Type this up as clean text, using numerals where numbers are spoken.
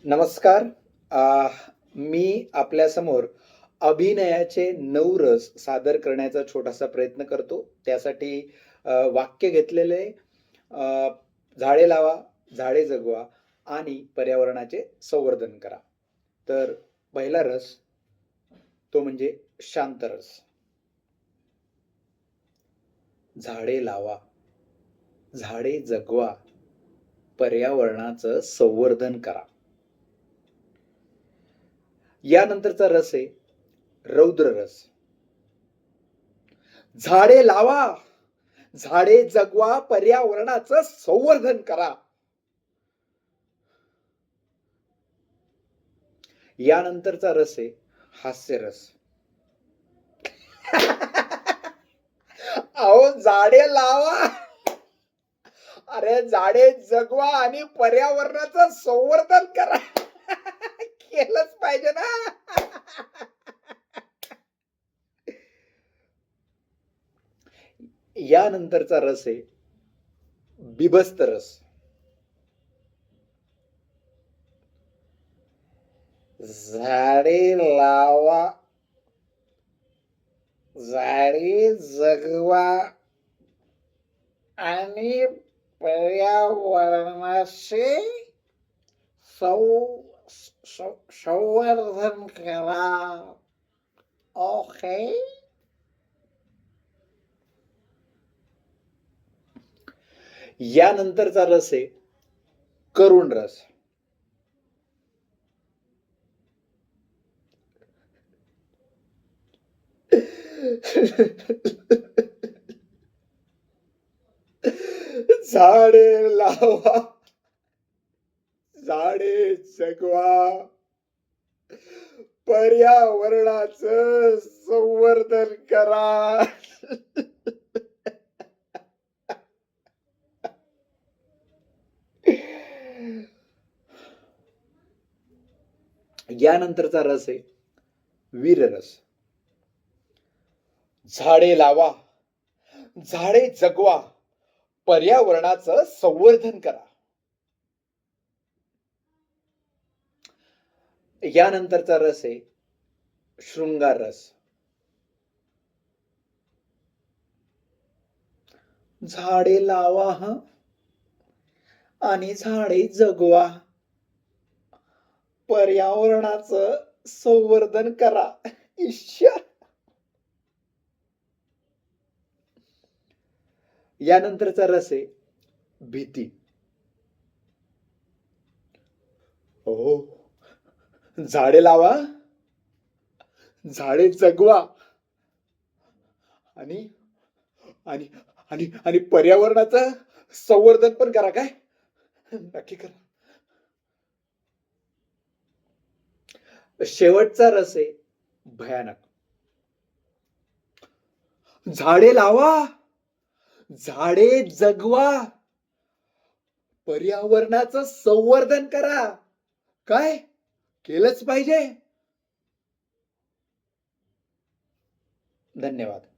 नमस्कार. अ, मी आपल्यासमोर अभिनयाचे 9 रस सादर करण्याचा छोटासा प्रयत्न करतो. त्यासाठी वाक्य घेतलेले अ, झाडे लावा, झाडे जगवा आणि पर्यावरणाचे संवर्धन करा. तर पहिला रस तो म्हणजे शांत रस. झाडे लावा, झाडे जगवा, पर्यावरणाचं संवर्धन करा. यानंतरचा रस आहे रौद्र रस. झाडे लावा, झाडे जगवा, पर्यावरणाचं संवर्धन करा. यानंतरचा रस आहे हास्यरस. अहो झाडे लावा, अरे झाडे जगवा आणि पर्यावरणाचं संवर्धन करा. केलंच पाहिजे ना. यानंतरचा रस आहे बिभस्त रस. झाडे लावा, झाडे जगवा आणि पर्यावरणाचे संवर्धन करा. ओके. यानंतरचा रस आहे करुण रस. झाडे लावा, झाडे जगवा, पर्यावरणाचं संवर्धन करा. यानंतरचा रस आहे वीररस. झाडे लावा, झाडे जगवा, पर्यावरणाचं संवर्धन करा. यानंतरचा रस आहे शृंगार रस. झाडे लावा हा आणि झाडे जगवा, पर्यावरणाचं संवर्धन करा. ईश्वर. यानंतरचा रस आहे भीती. हो, झाडे लावा, झाडे जगवा आणि आणि आणि आणि पर्यावरणाचं संवर्धन पण करा. काय नक्की करा. शेवटचा रस आहे भयानक. झाडे लावा, झाडे जगवा, पर्यावरणाचं संवर्धन करा. काय केलंच पाहिजे. धन्यवाद.